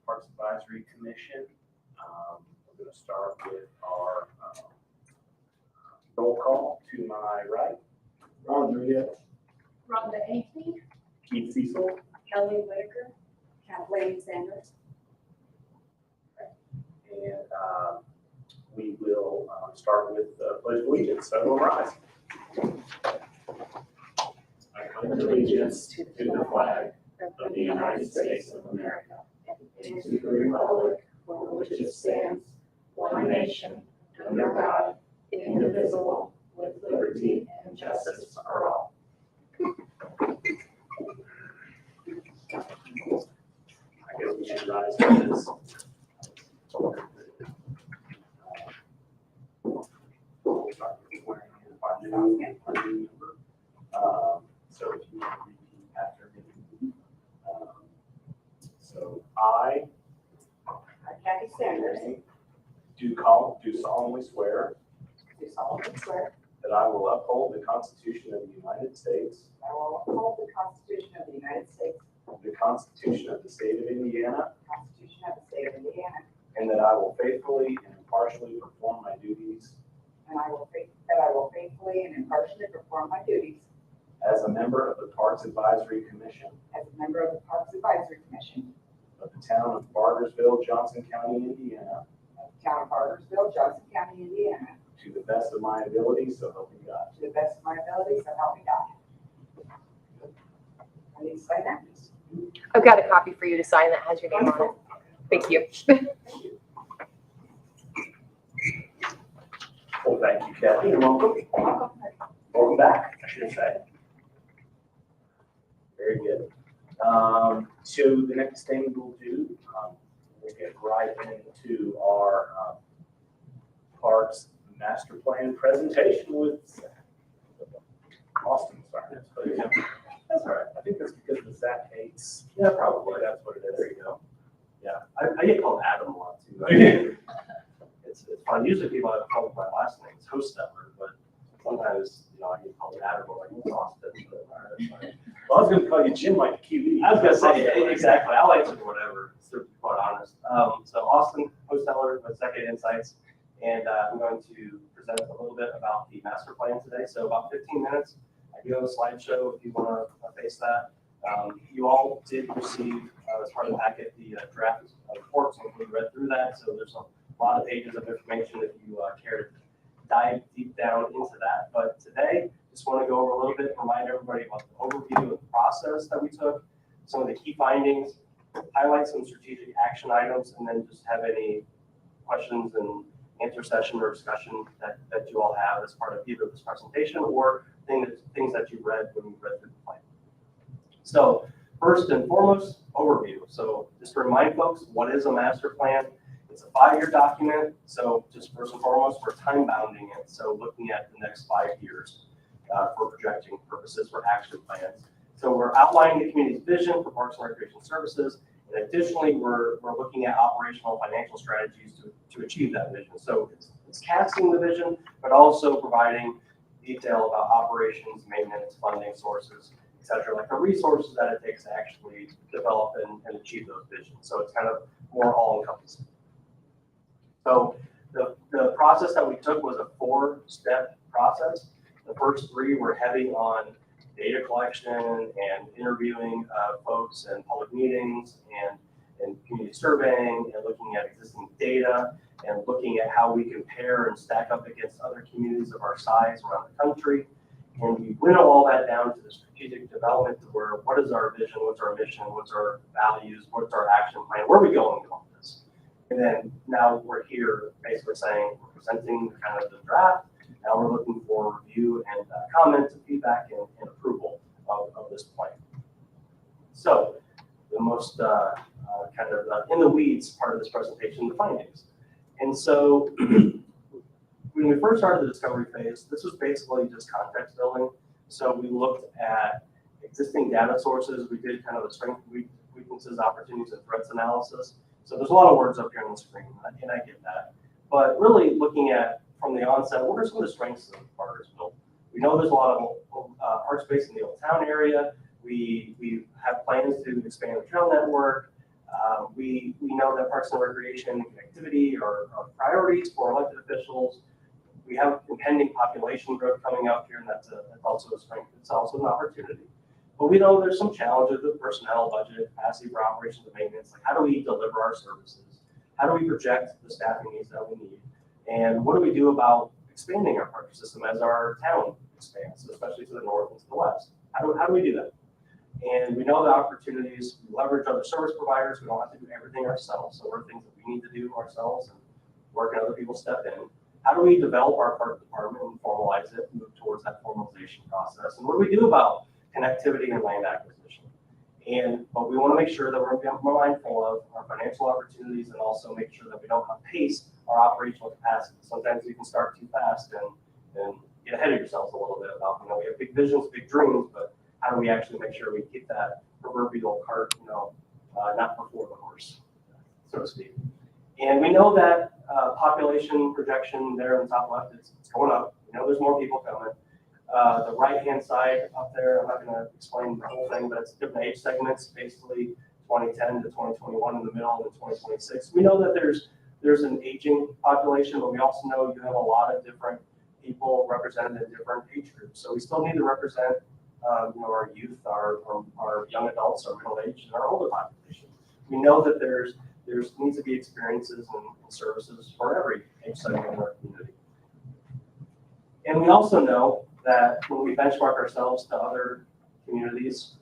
Parks Advisory Commission. We're going to start with our roll call. To my right, Rodriguez, Rhonda Ankney, Keith Cecil, Kelly Whitaker, Kathleen Sanders. and we will start with the Pledge of Allegiance. So we'll rise. I pledge allegiance to the flag of the United States of America and to the republic for which it stands, one nation, under God, indivisible, with liberty and justice for all. I guess we should rise for this. So if you want to repeat after me. So I, Kathy Sanders, do solemnly swear do solemnly swear that I will uphold the Constitution of the United States, that I will uphold the Constitution of the United States, the Constitution of the State of Indiana, the Constitution of the State of Indiana, and that I will faithfully and impartially perform my duties and that I will faithfully and impartially perform my duties as a member of the Parks Advisory Commission as a member of the Parks Advisory Commission of the Town of Bargersville, Johnson County, Indiana, of the Town of Bargersville, Johnson County, Indiana, to the best of my ability, so help me God. to the best of my ability, so help me God. I need to sign that. I've got a copy for you to sign that has your name on it. Thank you. Well, thank you, Kathy, and welcome. Welcome. Welcome back, I should say. Very good. So the next thing we'll do, we'll get right into our Parks Master Plan presentation with Austin. Sorry. That's all right. I think that's because the Zach hates. Yeah, probably. That's what it is. There you go. Yeah, I get called Adam a lot too. It's fun. Usually people have called my last name, it's Hosteller, but sometimes, I get called Adam or like Austin. But, all right, that's fine. Well, I was going to call you Jim like QB. I was gonna say exactly. I'll answer whatever. To be quite honest. So Austin Hosteller with Second Insights, and I'm going to present a little bit about the master plan today. So about 15 minutes. I do have a slideshow if you want to face that. You all did receive, as part of the packet, the draft report, so we read through that. So there's a lot of pages of information if you care to dive deep down into that. But today, just want to go over a little bit, remind everybody about the overview of the process that we took, some of the key findings, highlight some strategic action items, and then just have any questions and answer session or discussion that you all have as part of either this presentation or things that you read when you read through the plan. So first and foremost, overview. So just to remind folks, what is a master plan? It's a 5-year document. So just first and foremost, we're time bounding it. So looking at the next 5 years for projecting purposes for action plans. So we're outlining the community's vision for Parks and Recreation Services. And additionally, we're looking at operational financial strategies to achieve that vision. So it's casting the vision, but also providing detail about operations, maintenance, funding sources, et cetera, like the resources that it takes to actually develop and achieve those visions. So it's kind of more all-encompassing. So the process that we took was a 4-step process. The first 3 were heavy on data collection and interviewing folks and public meetings and community surveying and looking at existing data and looking at how we compare and stack up against other communities of our size around the country. And we winnow all that down to the strategic development to where, what is our vision, what's our mission, what's our values, what's our action plan, where are we going with all this? And then now we're here basically saying, we're presenting kind of the draft. Now we're looking for review and comments and feedback and approval of this plan. So the most kind of in the weeds part of this presentation, the findings. And so when we first started the discovery phase, this was basically just context building. So we looked at existing data sources. We did kind of a strengths, weaknesses, opportunities, and threats analysis. So there's a lot of words up here on the screen, and I get that. But really looking at, from the onset, what are some of the strengths of Bargersville? We know there's a lot of park space in the Old Town area. We have plans to expand the trail network. We know that Parks and Recreation and connectivity are priorities for elected officials. We have impending population growth coming up here, and that's also a strength. It's also an opportunity. But we know there's some challenges with personnel, budget, capacity for operations and maintenance. Like, how do we deliver our services? How do we project the staffing needs that we need? And what do we do about expanding our park system as our town expands, especially to the north and to the west? How do we do that? And we know the opportunities. We leverage other service providers. We don't have to do everything ourselves. So there are things that we need to do ourselves and work and other people step in. How do we develop our park department and formalize it, move towards that formalization process? And what do we do about connectivity and land acquisition? But we want to make sure that we're mindful of our financial opportunities and also make sure that we don't outpace our operational capacity. Sometimes you can start too fast and get ahead of yourselves a little bit about, we have big visions, big dreams, but how do we actually make sure we keep that proverbial cart, not before the horse, so to speak. And we know that population projection there in the top left, it's going up. There's more people coming. The right-hand side up there, I'm not going to explain the whole thing, but it's different age segments, basically 2010 to 2021 in the middle, and 2026. We know that there's an aging population, but we also know you have a lot of different people represented in different age groups. So we still need to represent our youth, our young adults, our middle age, and our older population. We know that there needs to be experiences and services for every age segment in our community. And we also know that when we benchmark ourselves to other communities,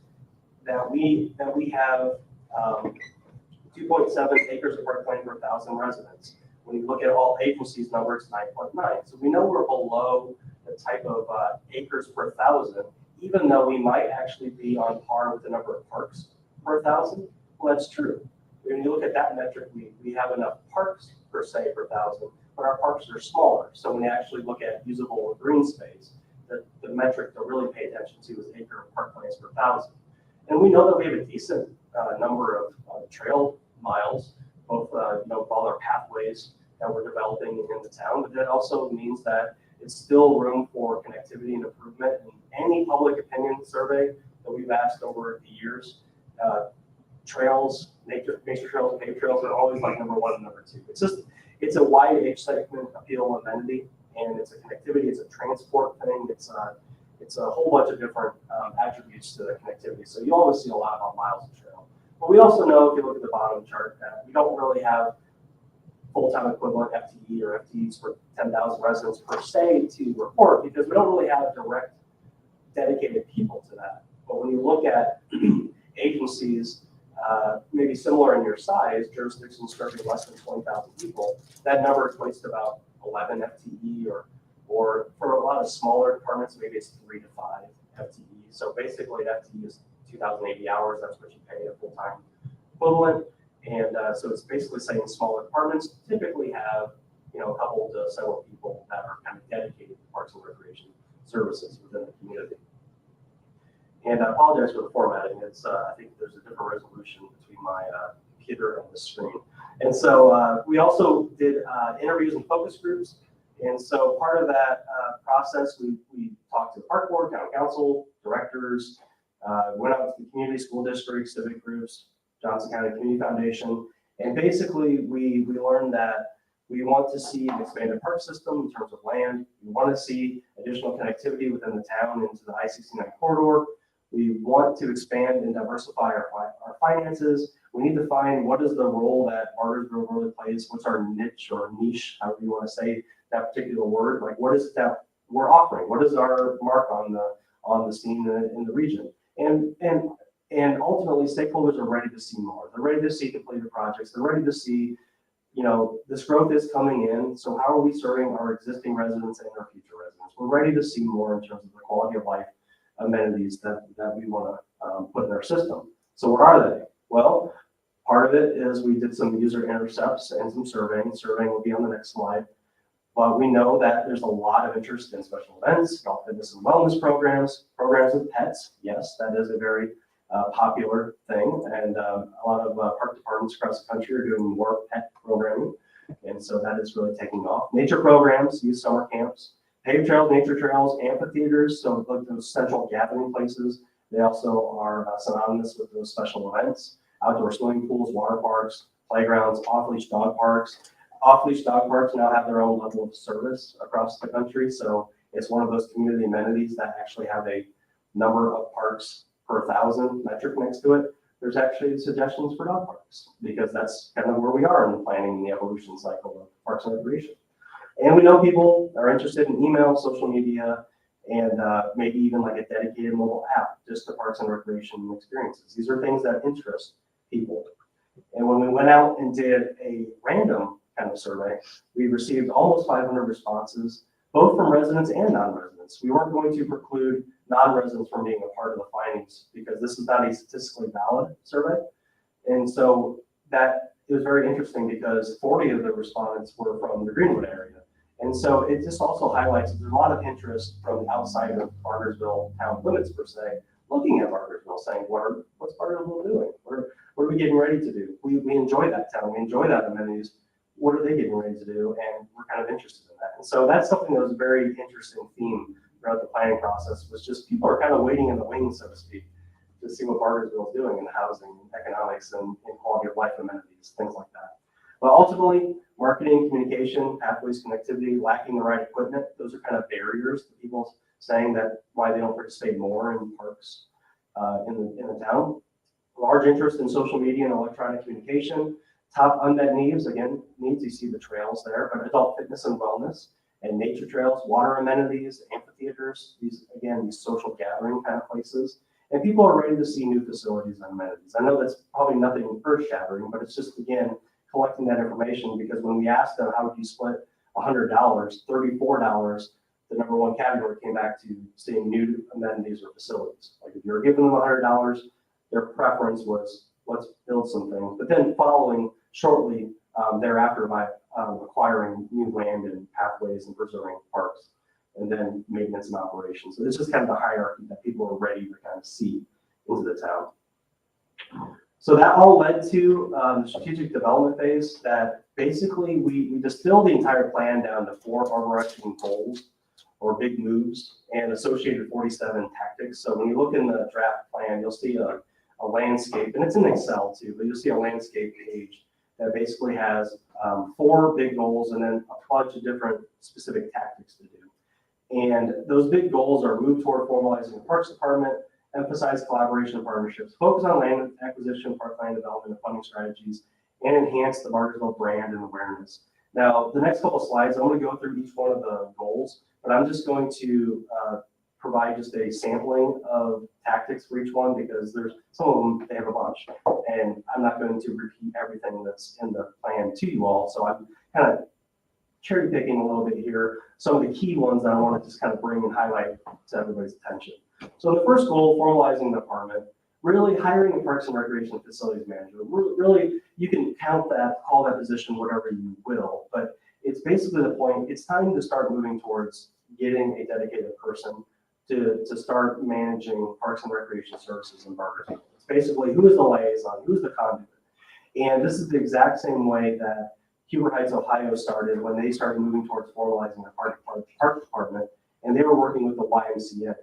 that we have 2.7 acres of parkland per 1,000 residents. When you look at all agencies' numbers, 9.9. So we know we're below the type of acres per 1,000, even though we might actually be on par with the number of parks per 1,000. Well, that's true. When you look at that metric, we have enough parks per se per 1,000, but our parks are smaller. So when you actually look at usable green space, the metric to really pay attention to is acre of parklands per 1,000. And we know that we have a decent number of trail miles, both all our pathways that we're developing in the town, but that also means that it's still room for connectivity and improvement. And any public opinion survey that we've asked over the years, trails, nature trails, paved trails are always like number one and number two. It's a wide age segment appeal amenity, and it's a connectivity, it's a transport thing, it's a whole bunch of different attributes to the connectivity. So you always see a lot about miles of trail. But we also know, if you look at the bottom chart, that we don't really have full-time equivalent FTE or FTEs for 10,000 residents per se to report, because we don't really have direct dedicated people to that. But when you look at agencies, maybe similar in your size, jurisdictions serving less than 20,000 people, that number equates to about 11 FTE, or for a lot of smaller departments, maybe it's 3 to 5 FTE. So basically, an FTE is 2,080 hours. That's what you pay a full-time equivalent. And so it's basically saying smaller departments typically have, a couple to several people that are kind of dedicated to parks and recreation services within the community. And I apologize for the formatting. It's I think there's a different resolution between my computer and the screen. And so we also did interviews and focus groups. And so part of that process, we talked to the park board, town council, directors, went out to the community, school districts, civic groups, Johnson County Community Foundation. And basically we learned that we want to see an expanded park system in terms of land. We want to see additional connectivity within the town into the I-69 corridor. We want to expand and diversify our finances. We need to find what is the role that Bargersville really plays. What's our niche or niche, however you want to say that particular word. Like, what is it that we're offering? What is our mark on the scene in the region? And ultimately, stakeholders are ready to see more. They're ready to see completed projects. They're ready to see, this growth is coming in. So how are we serving our existing residents and our future residents? We're ready to see more in terms of the quality of life amenities that we want to put in our system. So what are they? Well, part of it is we did some user intercepts and some surveying. Surveying will be on the next slide. But we know that there's a lot of interest in special events, golf, fitness, and wellness programs with pets. Yes, that is a very popular thing. And a lot of park departments across the country are doing more pet programming. And so that is really taking off. Nature programs, youth summer camps, paved trails, nature trails, amphitheaters, so those central gathering places, they also are synonymous with those special events. outdoor swimming pools, water parks, playgrounds, off-leash dog parks. Off-leash dog parks now have their own level of service across the country, so it's one of those community amenities that actually have a number of parks per 1,000 metric next to it. There's actually suggestions for dog parks, because that's kind of where we are in the planning and the evolution cycle of parks and recreation. And we know people are interested in email, social media, and maybe even like a dedicated mobile app just to parks and recreation experiences. These are things that interest people. And when we went out and did a random kind of survey, we received almost 500 responses, both from residents and non-residents. We weren't going to preclude non-residents from being a part of the findings because this is not a statistically valid survey. And so that it was very interesting because 40 of the respondents were from the Greenwood area. And so it just also highlights that there's a lot of interest from the outside of Bargersville town limits per se, looking at Bargersville, saying, what's Bargersville doing? What are we getting ready to do? We enjoy that town, we enjoy that amenities. What are they getting ready to do? And we're kind of interested in that. And so that's something that was a very interesting theme throughout the planning process, was just people are kind of waiting in the wings, so to speak, to see what Bargersville is doing in the housing, economics, and quality of life amenities, things like that. But ultimately, marketing, communication, pathways, connectivity, lacking the right equipment, those are kind of barriers to people saying that why they don't participate more in parks in the town. Large interest in social media and electronic communication. Top unmet needs, again, you see the trails there, but adult fitness and wellness, and nature trails, water amenities, amphitheaters, these social gathering kind of places. And people are ready to see new facilities and amenities. I know that's probably nothing earth-shattering, but it's just, again, collecting that information, because when we asked them how would you split $100, $34, the number one category came back to seeing new amenities or facilities. Like if you were giving them $100, their preference was let's build some things, but then following shortly thereafter by acquiring new land and pathways and preserving parks, and then maintenance and operations. So this is kind of the hierarchy that people are ready to kind of see into the town. So that all led to the strategic development phase that basically we distilled the entire plan down to 4 overarching goals or big moves and associated 47 tactics. So when you look in the draft plan, you'll see a landscape, and it's in Excel too, but you'll see a landscape page that basically has 4 big goals and then a bunch of different specific tactics to do. And those big goals are move toward formalizing the Parks Department, emphasize collaboration and partnerships, focus on land acquisition, parkland development and funding strategies, and enhance the Bargersville brand and awareness. Now, the next couple of slides, I'm going to go through each one of the goals, but I'm just going to provide just a sampling of tactics for each one, because there's some of them, they have a bunch, and I'm not going to repeat everything that's in the plan to you all. So I'm kind of cherry picking a little bit here, some of the key ones that I want to just kind of bring and highlight to everybody's attention. So the first goal, formalizing the department, really hiring a Parks and Recreation Facilities Manager. Really, you can count that, call that position whatever you will, but it's basically the point. It's time to start moving towards getting a dedicated person to start managing Parks and Recreation Services in Bargersville. It's basically who is the liaison, who's the conduit. And this is the exact same way that Huber Heights, Ohio started when they started moving towards formalizing the park department, and they were working with the YMCA.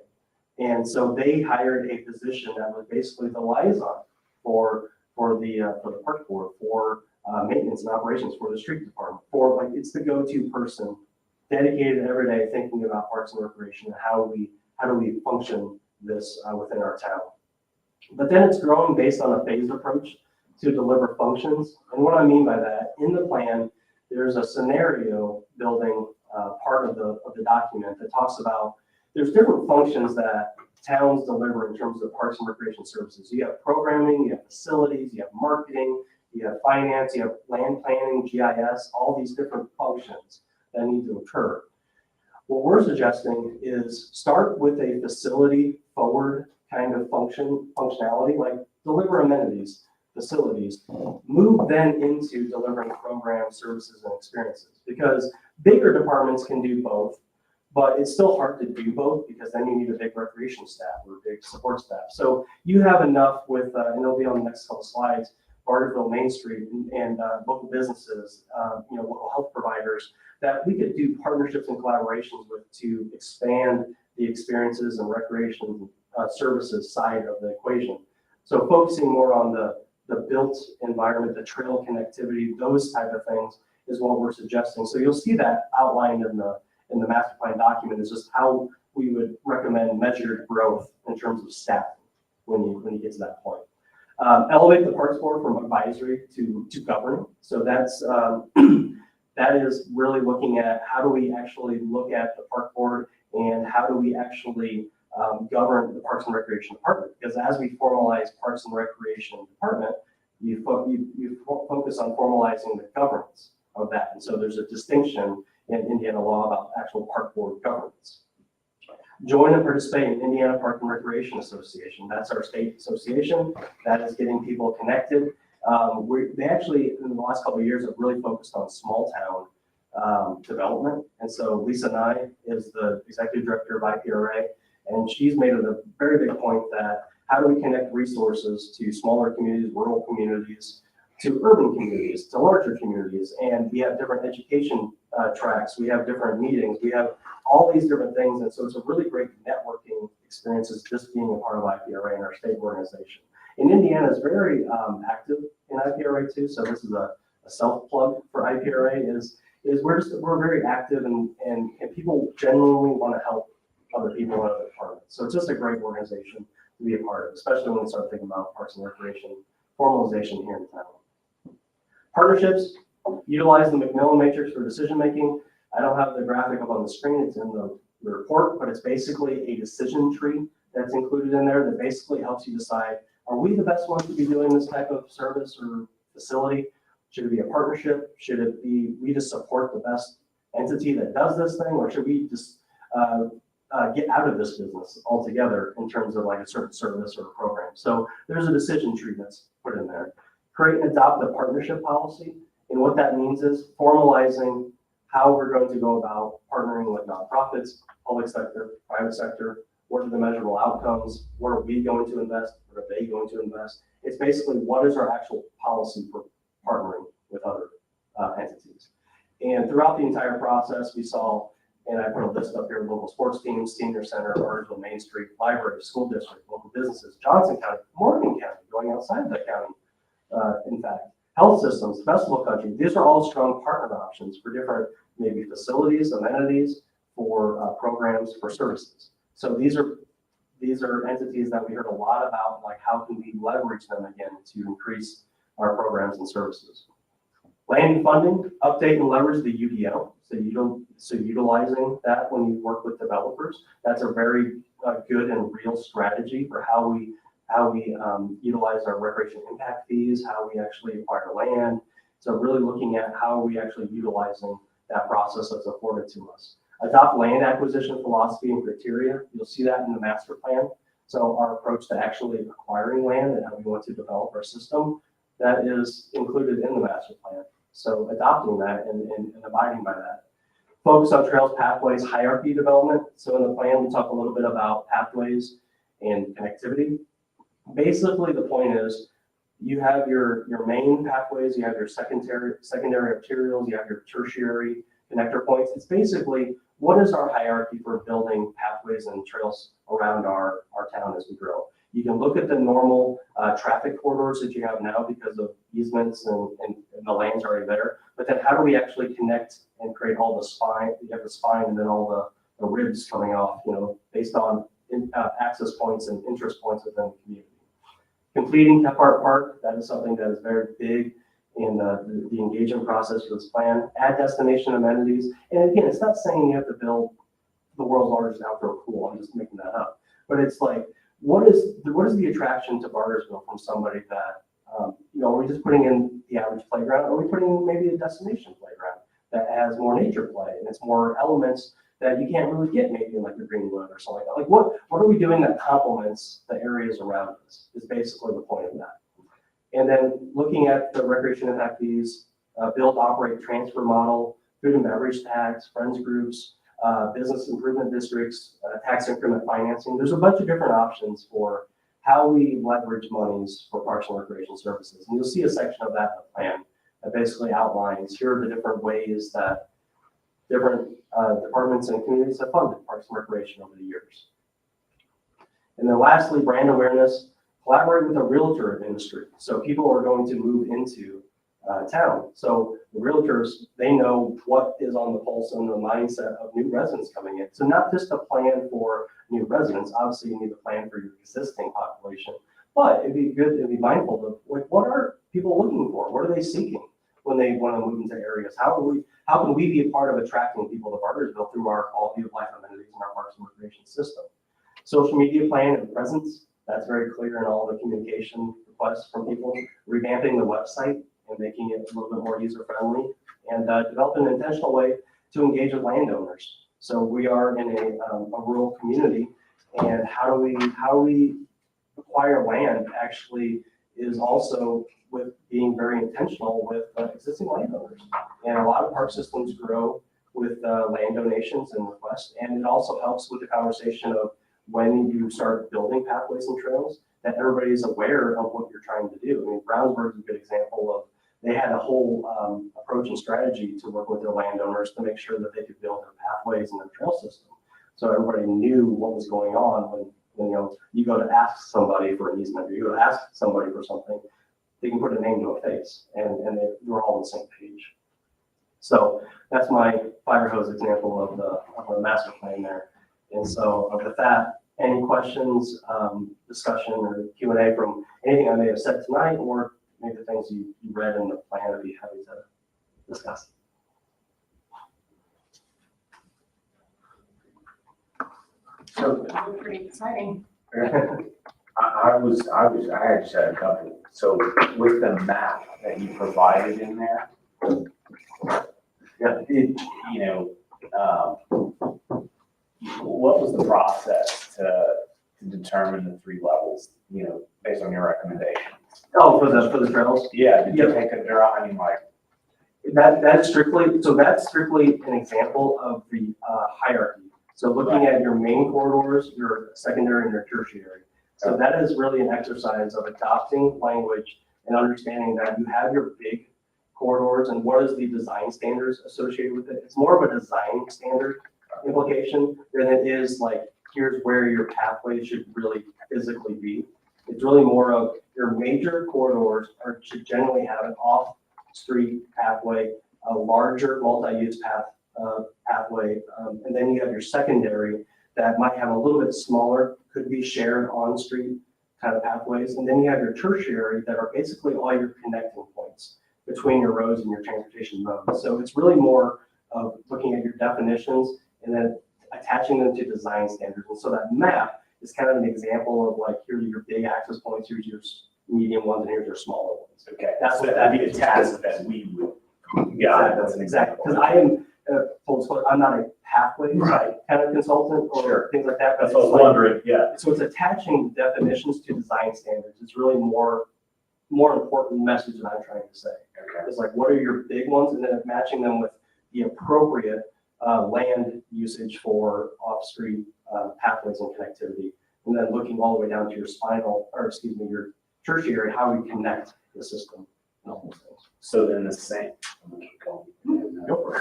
And so they hired a position that was basically the liaison for the park board, for maintenance and operations, for the street department, for it's the go-to person dedicated every day thinking about parks and recreation and how do we function this within our town. But then it's growing based on a phased approach to deliver functions. And what I mean by that, in the plan, there's a scenario building part of the document that talks about there's different functions that towns deliver in terms of parks and recreation services. You have programming, you have facilities, you have marketing, you have finance, you have land planning, GIS, all these different functions that need to occur. What we're suggesting is start with a facility forward kind of functionality, like deliver amenities, facilities, move then into delivering programs, services, and experiences. Because bigger departments can do both, but it's still hard to do both because then you need a big recreation staff or a big support staff. So you have enough with, and it'll be on the next couple slides, Bargersville Main Street and local businesses, local health providers, that we could do partnerships and collaborations with to expand the experiences and recreation services side of the equation. So focusing more on the the built environment, the trail connectivity, those type of things is what we're suggesting. So you'll see that outlined in the master plan document is just how we would recommend measured growth in terms of staff when you get to that point. Elevate the Parks Board from advisory to governing. So that's that is really looking at how do we actually look at the Park Board and how do we actually govern the Parks and Recreation Department. Because as we formalize Parks and Recreation Department, you focus on formalizing the governance of that. And so there's a distinction in Indiana law about actual Park Board governance. Join and participate in Indiana Park and Recreation Association. That's our state association. That is getting people connected. They actually, in the last couple of years, have really focused on small town development. And so Lisa Nye is the executive director of IPRA, and she's made it a very big point that how do we connect resources to smaller communities, rural communities, to urban communities, to larger communities. And we have different education tracks. We have different meetings. We have all these different things. And so it's a really great networking experiences just being a part of IPRA and our state organization. And Indiana is very active in IPRA too. So this is a self-plug for IPRA is we're very active and people genuinely want to help other people in other departments. So it's just a great organization to be a part of, especially when we start thinking about Parks and Recreation formalization here in town. Partnerships, utilize the McMillan matrix for decision making. I don't have the graphic up on the screen, it's in the report, but it's basically a decision tree that's included in there that basically helps you decide, are we the best ones to be doing this type of service or facility? Should it be a partnership? Should it be we just support the best entity that does this thing, or should we just get out of this business altogether in terms of like a certain service or a program? So there's a decision tree that's put in there. Create and adopt the partnership policy. And what that means is formalizing how we're going to go about partnering with nonprofits, public sector, private sector. What are the measurable outcomes? Where are we going to invest? Where are they going to invest? It's basically what is our actual policy for partnering with other entities. And throughout the entire process, we saw, and I put a list up here, local sports teams, senior center, Bargersville, Main Street, library, school district, local businesses, Johnson County, Morgan County, going outside of that county, in fact, health systems, festival country. These are all strong partner options for different maybe facilities, amenities, for programs, for services. So these are entities that we heard a lot about, like how can we leverage them again to increase our programs and services. Land funding, update and leverage the UDO. So utilizing that when you work with developers, that's a very good and real strategy for how we utilize our recreation impact fees, how we actually acquire land. So really looking at how are we actually utilizing that process that's afforded to us. Adopt land acquisition philosophy and criteria. You'll see that in the master plan. So our approach to actually acquiring land and how we want to develop our system, that is included in the master plan. So adopting that and abiding by that. Focus on trails, pathways, hierarchy development. So in the plan, we talk a little bit about pathways and connectivity. Basically, the point is you have your main pathways, you have your secondary arterials, you have your tertiary connector points. It's basically what is our hierarchy for building pathways and trails around our town as we grow. You can look at the normal traffic corridors that you have now because of easements and the land's already there. But then how do we actually connect and create all the spine? You have the spine and then all the ribs coming off, based on access points and interest points within the community. Completing Kephart Park, that is something that is very big in the engagement process for this plan. Add destination amenities. And again, it's not saying you have to build the world's largest outdoor pool. I'm just making that up. But it's like, what is the attraction to Bargersville from somebody that, are we just putting in the average playground? Or are we putting in maybe a destination playground that has more nature play and it's more elements that you can't really get maybe in like the Greenwood or something like that? Like what are we doing that complements the areas around us is basically the point of that. And then looking at the recreation impact fees, build, operate, transfer model, food and beverage tax, friends groups, business improvement districts, tax increment financing. There's a bunch of different options for how we leverage monies for parks and recreation services. And you'll see a section of that in the plan that basically outlines here are the different ways that different departments and communities have funded parks and recreation over the years. And then lastly, brand awareness. collaborate with a realtor industry. So people are going to move into town. So the realtors, they know what is on the pulse and the mindset of new residents coming in. So not just a plan for new residents, obviously you need a plan for your existing population, but it'd be good to be mindful of like, what are people looking for? What are they seeking when they want to move into areas? How can we be a part of attracting people to Bargersville through our quality of life amenities and our parks and recreation system? Social media plan and presence, that's very clear in all the communication requests from people. Revamping the website and making it a little bit more user-friendly, and developing an intentional way to engage with landowners. So we are in a rural community, and how we acquire land actually is also with being very intentional with existing landowners. And a lot of park systems grow with land donations and requests, and it also helps with the conversation of when you start building pathways and trails, that everybody's aware of what you're trying to do. I mean, Brownsburg is a good example of, they had a whole approach and strategy to work with their landowners to make sure that they could build their pathways and their trail system. So everybody knew what was going on when you go to ask somebody for an easement, or you go to ask somebody for something, they can put a name to a face, and we're all on the same page. So that's my fire hose example of the master plan there. And so with that, any questions, discussion, or Q&A from anything I may have said tonight, or maybe the things you read in the plan, I'd be happy to discuss. So pretty exciting. I just had a couple. So with the map that you provided in there, what was the process to determine the 3 levels, based on your recommendations? Oh, for the trails? Yeah, did you take a draw? I mean, like, That's strictly an example of the hierarchy. So looking at your main corridors, your secondary and your tertiary. So that is really an exercise of adopting language and understanding that you have your big corridors and what is the design standards associated with it. It's more of a design standard implication than it is like, here's where your pathway should really physically be. It's really more of your major corridors should generally have an off-street pathway, a larger multi-use pathway, and then you have your secondary that might have a little bit smaller, could be shared on-street kind of pathways, and then you have your tertiary that are basically all your connecting points between your roads and your transportation modes. So it's really more of looking at your definitions and then attaching them to design standards. And so that map is kind of an example of like, here's your big access points, here's your medium ones, and here's your smaller ones. okay, That's so what that'd be that a task that we would. Yeah, that's an example. Because I am, full disclosure, I'm not a pathway kind of consultant or Sure. things like that. But That's what I was wondering, yeah. So it's attaching definitions to design standards. It's really more important message that I'm trying to say. Okay. It's like, what are your big ones, and then matching them with the appropriate land usage for off-street pathways and connectivity, and then looking all the way down to your your tertiary, how we connect the system and all those things. So then the same. Go for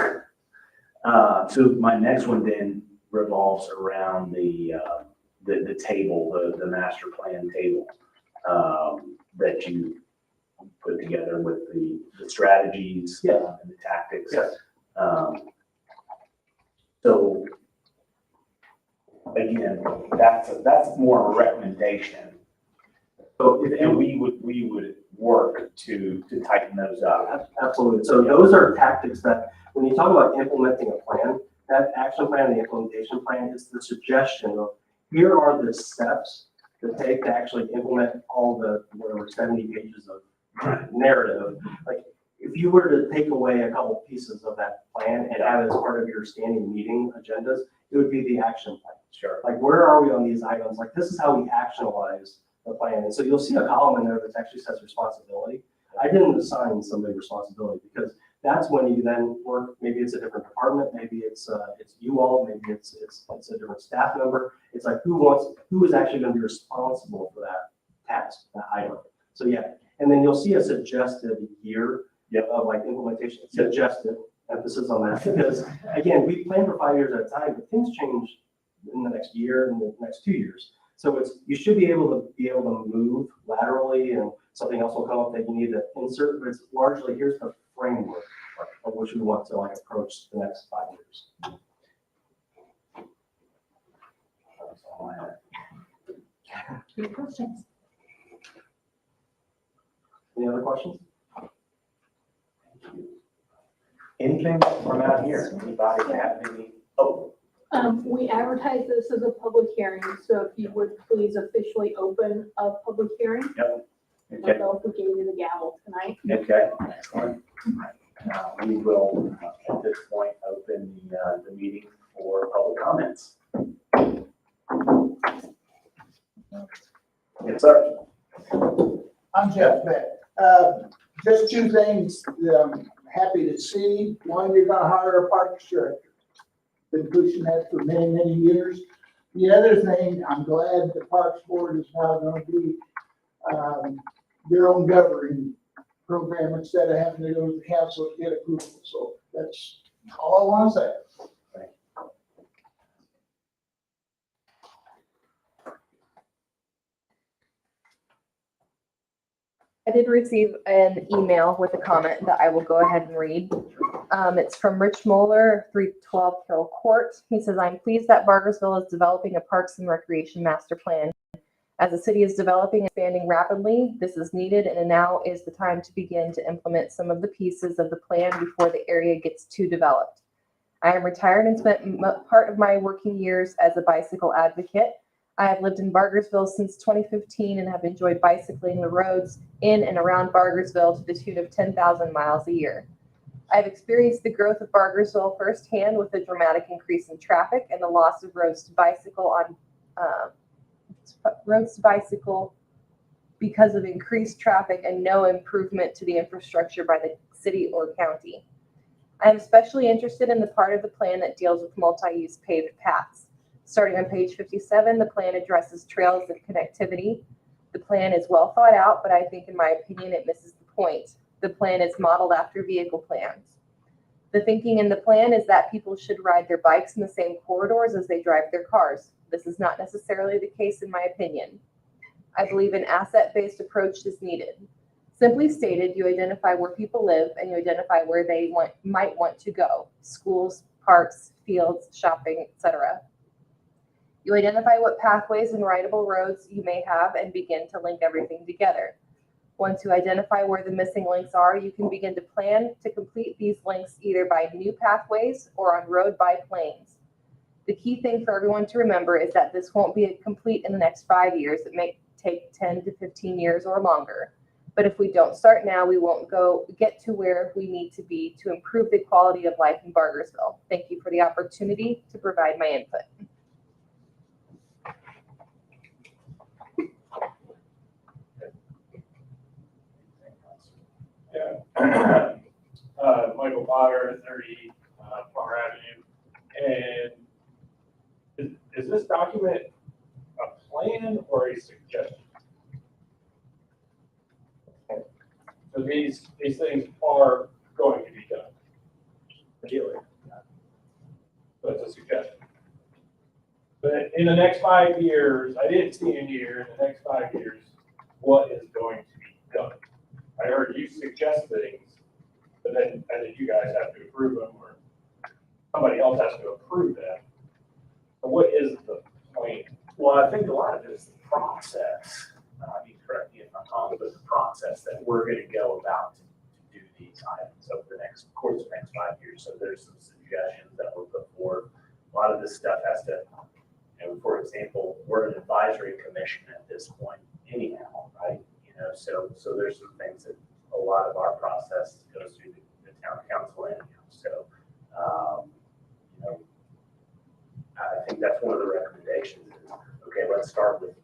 it. So my next one then revolves around the table, the master plan table that you put together with the strategies and the tactics. Yes. So again, that's more of a recommendation. So and we would work to tighten those up. Absolutely. So those are tactics that when you talk about implementing a plan, that action plan and the implementation plan is the suggestion of here are the steps to take to actually implement all the 70 pages of narrative. Like if you were to take away a couple pieces of that plan and have it as part of your standing meeting agendas, it would be the action plan. Sure. Like where are we on these items? Like this is how we actionalize the plan. And so you'll see a column in there that actually says responsibility. I didn't assign somebody responsibility because that's when you then work, maybe it's a different department, maybe it's you all, maybe it's a different staff member. It's like who is actually going to be responsible for that task, that item. So yeah, and then you'll see a suggested year of like implementation, suggested emphasis on that, because again, we plan for 5 years at a time, but things change in the next year and the next 2 years. So you should be able to move laterally, and something else will come up that you need to insert, but it's largely, here's the framework of which we want to like approach the next 5 years. That's all I have. Any questions? Any other questions? Anything from out here? Anybody have any? Oh, We advertise this as a public hearing, so if you would please officially open a public hearing. I okay, don't know if we gave you the gavel tonight. okay, excellent. We will, at this point, open the meeting for public comments. Yes, sir. I'm Jeff Beck. Just two things that I'm happy to see. One, you're gonna hire a park director. Been pushing that for many, many years. The other thing, I'm glad the Parks Board is now gonna be, their own governing program instead of having to go to the council to get approval. So that's all I wanna say. I did receive an email with a comment that I will go ahead and read. It's from Rich Moeller, 312 Carroll Court. He says, I'm pleased that Bargersville is developing a Parks and Recreation Master Plan. As the city is developing and expanding rapidly, this is needed, and now is the time to begin to implement some of the pieces of the plan before the area gets too developed. I am retired and spent part of my working years as a bicycle advocate. I have lived in Bargersville since 2015 and have enjoyed bicycling the roads in and around Bargersville to the tune of 10,000 miles a year. I've experienced the growth of Bargersville firsthand with the dramatic increase in traffic and the loss of roads to bicycle because of increased traffic and no improvement to the infrastructure by the city or county. I am especially interested in the part of the plan that deals with multi-use paved paths. Starting on page 57, the plan addresses trails and connectivity. The plan is well thought out, but I think, in my opinion, it misses the point. The plan is modeled after vehicle plans. The thinking in the plan is that people should ride their bikes in the same corridors as they drive their cars. This is not necessarily the case, in my opinion. I believe an asset-based approach is needed. Simply stated, you identify where people live and you identify where they might want to go: schools, parks, fields, shopping, etc. You identify what pathways and rideable roads you may have and begin to link everything together. Once you identify where the missing links are, you can begin to plan to complete these links either by new pathways or on road bike lanes. The key thing for everyone to remember is that this won't be complete in the next 5 years. It may take 10 to 15 years or longer. But if we don't start now, we won't get to where we need to be to improve the quality of life in Bargersville. Thank you for the opportunity to provide my input. Yeah. Michael Potter, 30 Farmer Avenue. And is this document a plan or a suggestion? So these things are going to be done. Ideally. So it's a suggestion. But in the next 5 years, I didn't see in here, in the next 5 years, what is going to be done? I heard you suggest things, but then you guys have to approve them, or somebody else has to approve them. So what is the plan? Well, I think a lot of it is the process. You correct me if I'm wrong, but the process that we're going to go about to do these items over the next 5 years. So there's some suggestions that were put forward. A lot of this stuff has to, for example, we're an advisory commission at this point anyhow, right? So there's some things that a lot of our process goes through the town council anyhow. So, I think that's one of the recommendations is, okay, let's start with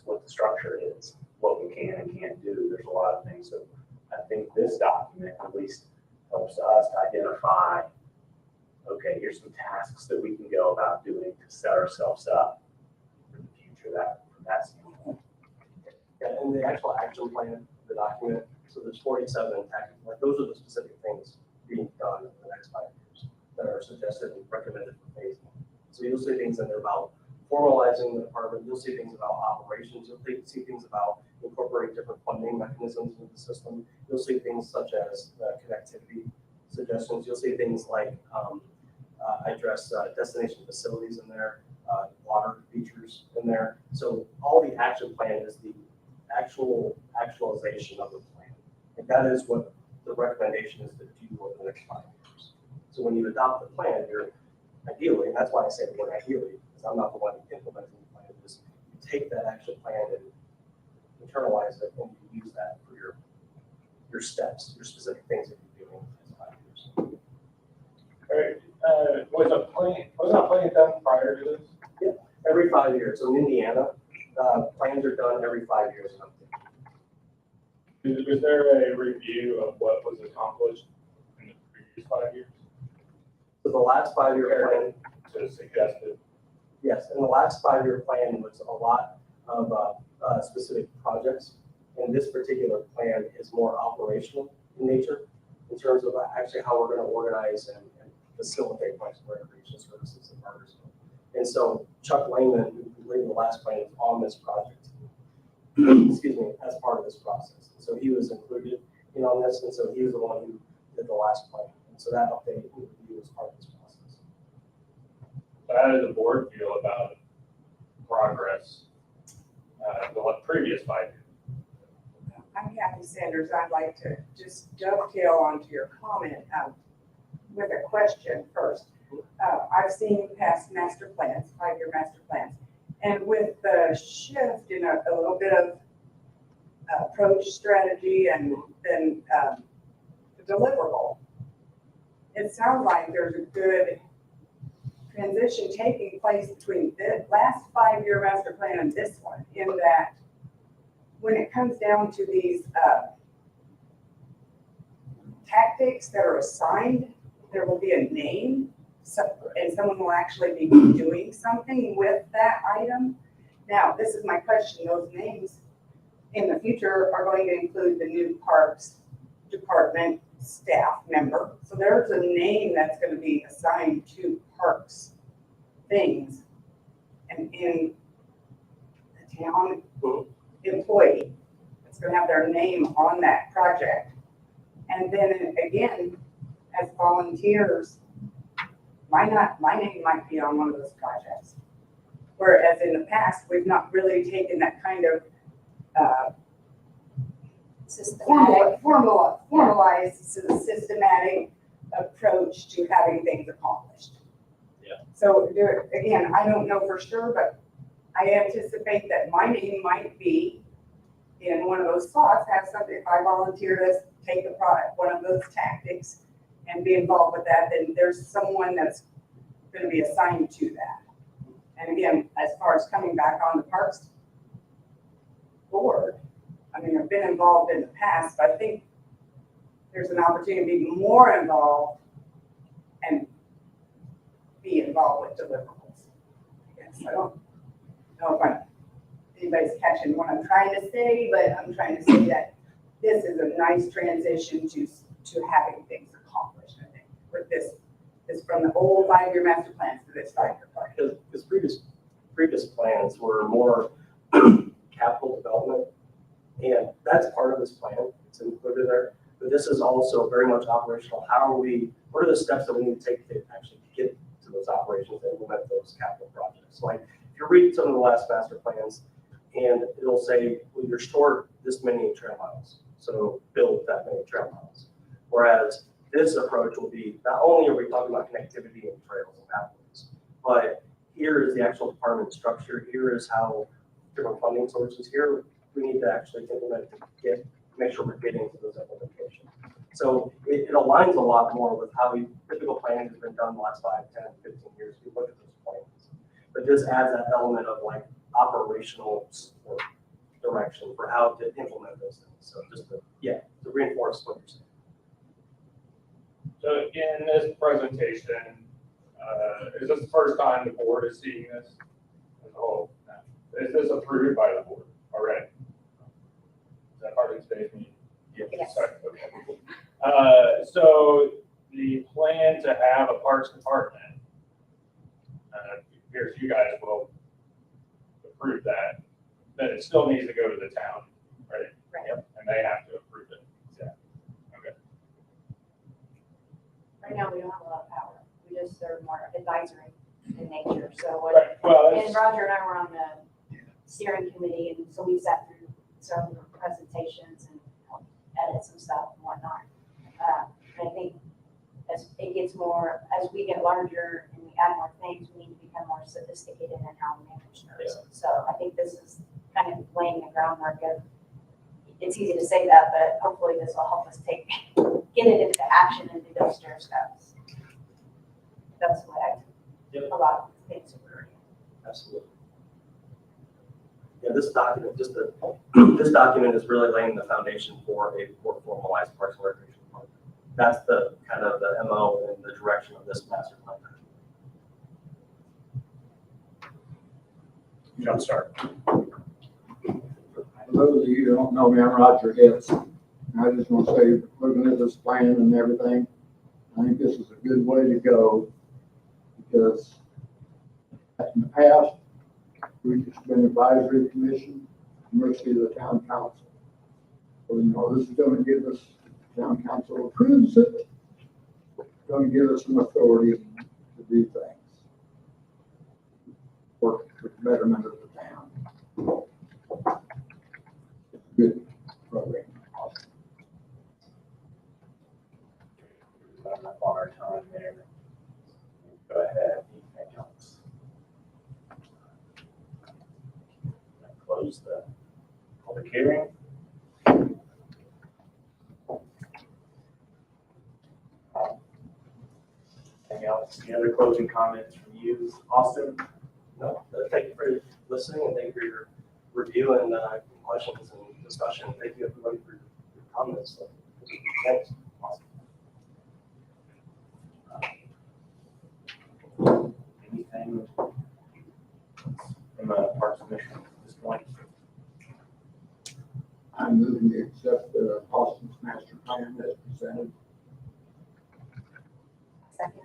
what the structure is, what we can and can't do. There's a lot of things. So I think this document at least helps us to identify, okay, here's some tasks that we can go about doing to set ourselves up for the future from that standpoint. Yeah, and the actual action plan, the document, so there's 47 action, like those are the specific things being done in the next 5 years that are suggested and recommended for phase one. So you'll see things in there about formalizing the department. You'll see things about operations. You'll see things about incorporating different funding mechanisms into the system. You'll see things such as connectivity suggestions. You'll see things like address destination facilities in there, water features in there. So all the action plan is the actualization of the plan. And that is what the recommendation is to do over the next 5 years. So when you adopt the plan, you're ideally, and that's why I say the word ideally, because I'm not the one implementing the plan, just you take that action plan and internalize it and you use that for your steps, your specific things that you're doing in 5 years. All right, wasn't a plan done prior to this? Every 5 years. So in Indiana, plans are done every 5 years. Was there a review of what was accomplished in the previous 5 years? So the last 5-year plan, To suggest that, yes, and the last 5-year plan was a lot of specific projects. And this particular plan is more operational in nature in terms of actually how we're going to organize and facilitate flexible recreation services in Bargersville. And so Chuck Lehman, who completed the last plan, is on this project, excuse me, as part of this process. So he was included in on this, and so he was the one who did the last plan. And so that update and review was part of this process. so how did the board feel about progress, the previous 5 years? I'm Kathy Sanders. I'd like to just dovetail onto your comment with a question first. I've seen past master plans, 5-year master plans, and with the shift in a little bit of approach strategy and then the deliverable, it sounds like there's a good transition taking place between the last 5-year master plan and this one, in that when it comes down to these tactics that are assigned, there will be a name, and someone will actually be doing something with that item. Now, this is my question. Those names in the future are going to include the new Parks Department staff member. So there's a name that's going to be assigned to Parks things and in the town employee. It's going to have their name on that project. And then again, as volunteers, my name might be on one of those projects. Whereas in the past, we've not really taken that kind of formalized, systematic approach to having things accomplished. Yeah. So again, I don't know for sure, but I anticipate that my name might be in one of those slots, have something, if I volunteer to take a product, one of those tactics, and be involved with that, then there's someone that's going to be assigned to that. And again, as far as coming back on the Parks board, I mean, I've been involved in the past, but I think there's an opportunity to be more involved and be involved with deliverables. Yes, I don't know if anybody's catching what I'm trying to say, but I'm trying to say that this is a nice transition to having things accomplished, I think, with this from the old 5-year master plans to this 5-year plan. Because previous plans were more capital development, and that's part of this plan. It's included there. But this is also very much operational. What are the steps that we need to take to actually get to those operations and implement those capital projects? Like if you read some of the last master plans, and it'll say, well, you're short this many trail miles, so build that many trail miles. Whereas this approach will be, not only are we talking about connectivity and trails and pathways, but here is the actual department structure. Here is how different funding sources. Here we need to actually implement to make sure we're getting to those implementations. So it aligns a lot more with how typical planning has been done the last 5, 10, 15 years. We look at those plans, but this adds that element of like operational support direction for how to implement those things. So just to reinforce what you're saying. So in this presentation, is this the first time the board is seeing this as a whole? No. Is this approved by the board already? Is that part of today's meeting? Yes. Sorry, okay. So the plan to have a parks department, here's you guys will approve that, then it still needs to go to the town, right? Right. Yep. And they have to approve it. Yeah. Okay. Right now, we don't have a lot of power. We just are more advisory in nature. So what, Right, well, and it's, Roger and I were on the steering committee, and so we sat through several presentations and helped edit some stuff and whatnot. And I think as it gets more, as we get larger and we add more things, we need to become more sophisticated in how we manage those. So I think this is kind of laying the groundwork of, it's easy to say that, but hopefully this will help us get it into action and do those stair steps. That's what a lot of things are. Absolutely. Yeah, this document, this document is really laying the foundation for a more formalized Parks and Recreation Plan. That's the kind of the MO and the direction of this master plan. jumpstart. For those of you who don't know me, I'm Roger Hicks. I just want to say, looking at this plan and everything, I think this is a good way to go because in the past, we've just been advisory commission, mercy of the town council. So, this is going to give us, town council approves it, going to give us some authority to do things for the betterment of the town. Good program. Coming up on our time there. Go ahead. Anything else? Close the public hearing. Anything else? Any other closing comments from you, Austin? No, thank you for listening and thank you for your review and questions and discussion. Thank you everybody for your comments. Thanks. Awesome. Anything from the Parks Commission at this point? I'm moving to accept Austin's master plan as presented. Second.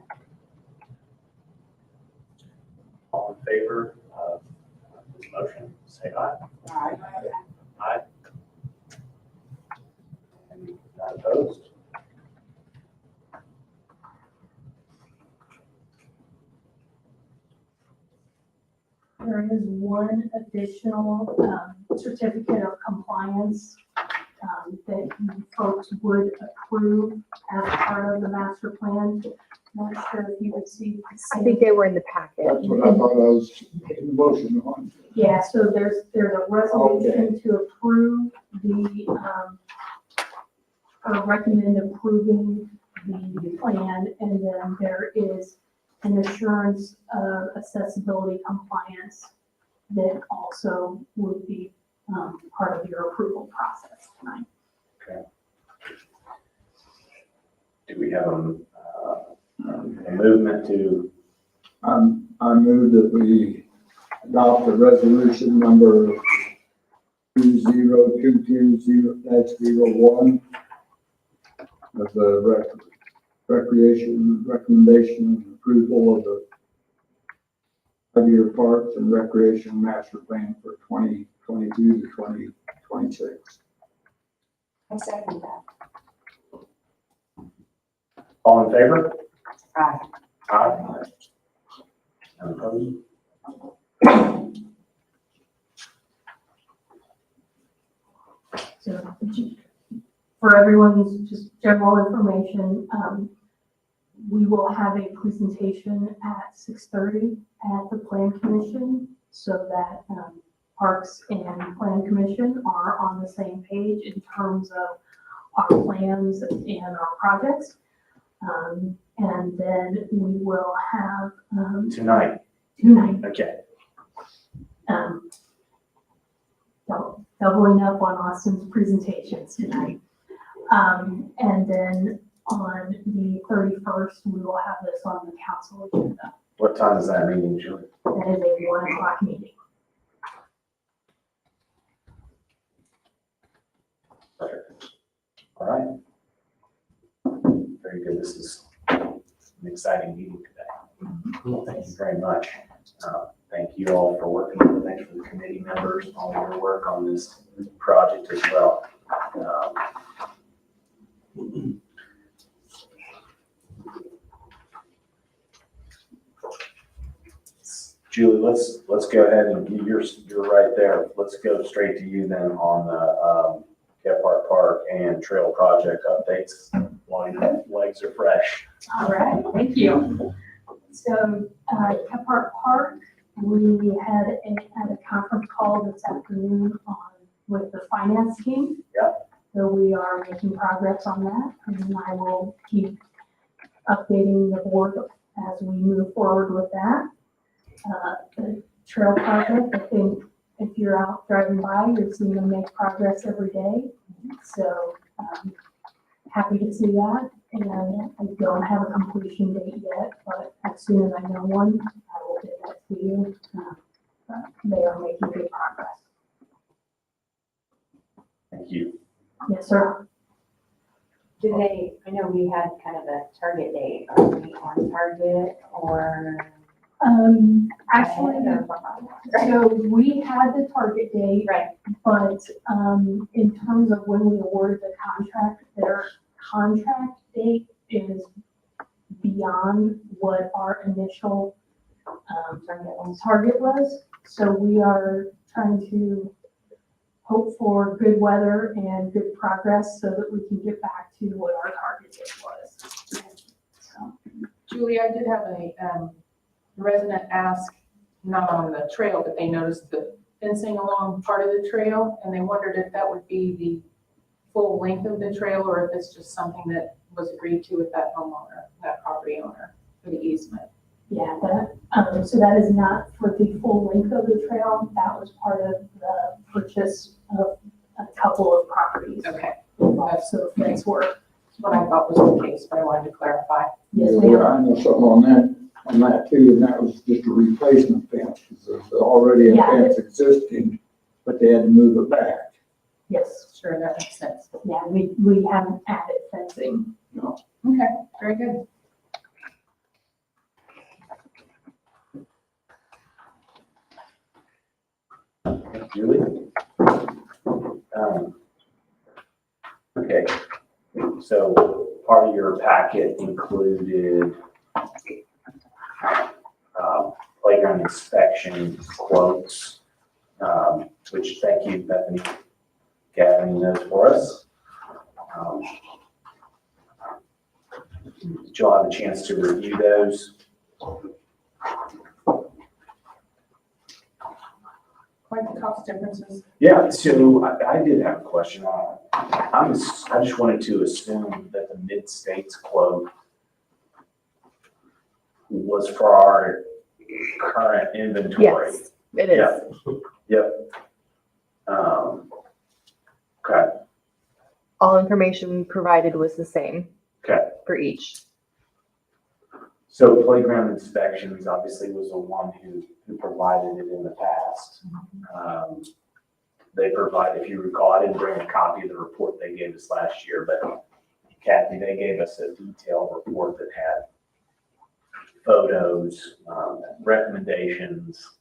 All in favor of this motion, say aye. Aye. Aye. And not opposed? There is one additional certificate of compliance that you folks would approve as part of the master plan. Not sure if you received the I same. think they were in the packet. That's what I thought I was in motion on. Yeah, so there's a resolution to approve recommend approving the plan, and then there is an assurance of accessibility compliance that also would be part of your approval process tonight. Okay. Do we have a movement to, I move that we adopt a resolution number 2022-01 of the recreation recommendation and approval of the 5-year Parks and Recreation Master Plan for 2022 to 2026. I second that. all in favor? Aye. Aye. And opposed? So for everyone's just general information, we will have a presentation at 6:30 at the Plan Commission so that Parks and Plan Commission are on the same page in terms of our plans and our projects. And then we will have Tonight, tonight, okay. doubling up on Austin's presentations tonight. And then on the 31st, we will have this on the council agenda. What time is that meeting, Julie? That is a 1 o'clock meeting. Perfect. All right. Very good. This is an exciting meeting today. Well, thank you very much. Thank you all for working, thanks for the committee members, all your work on this project as well. Julie, let's go ahead and you're right there. Let's go straight to you then on the Gephardt Park and Trail project updates while your legs are fresh. All right, thank you. So, Gephardt Park, we had a conference call this afternoon with the finance team. Yeah. So we are making progress on that, and I will keep updating the board as we move forward with that. The trail project, I think if you're out driving by, you're seeing them make progress every day. So, happy to see that. And I don't have a completion date yet, but as soon as I know one, I will get that to you. They are making good progress. Thank you. Yes, sir. Do they, I know we had kind of a target date, are we on target or? Actually, ahead or behind? so we had the target date, Right, but, in terms of when we awarded the contract, their contract date is beyond what our initial, target was. So we are trying to hope for good weather and good progress so that we can get back to what our target date was. So, Julie, I did have a resident ask, not on the trail, but they noticed the fencing along part of the trail, and they wondered if that would be the full length of the trail, or if it's just something that was agreed to with that homeowner, that property owner, for the easement. yeah, that, so that is not for the full length of the trail. That was part of the purchase of a couple of properties. Okay, So fence work. that's what I thought was the case, but I wanted to clarify. Yes, Yeah, ma'am. I know something on that too, and that was just a replacement fence, 'cause there's already a Yeah. fence existing, but they had to move it back. Yes, Sure, that makes sense. yeah, we haven't added fencing. Okay, very good. Julie? Okay, so part of your packet included playground inspection quotes, which thank you, Bethany, gathering those for us. Did y'all have a chance to review those? Quite the cost differences. Yeah, so I did have a question on it. I just wanted to assume that the mid-states quote was for our current inventory. Yes, it is. Yep. Okay, All information provided was the same okay. for each. So playground inspections obviously was the one who provided it in the past. They provide, if you recall, I didn't bring a copy of the report they gave us last year, but Kathy, they gave us a detailed report that had photos, recommendations.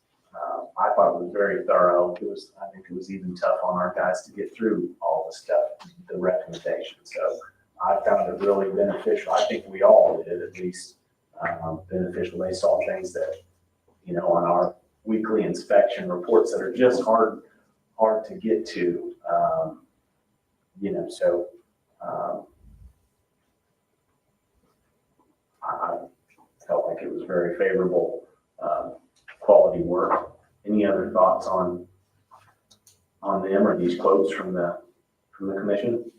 I thought it was very thorough. I think it was even tough on our guys to get through all the stuff, the recommendations. So I found it really beneficial. I think we all did, at least, beneficial. They saw things that, on our weekly inspection reports that are just hard to get to, so I felt like it was very favorable, quality work. Any other thoughts on them or these quotes from the commission?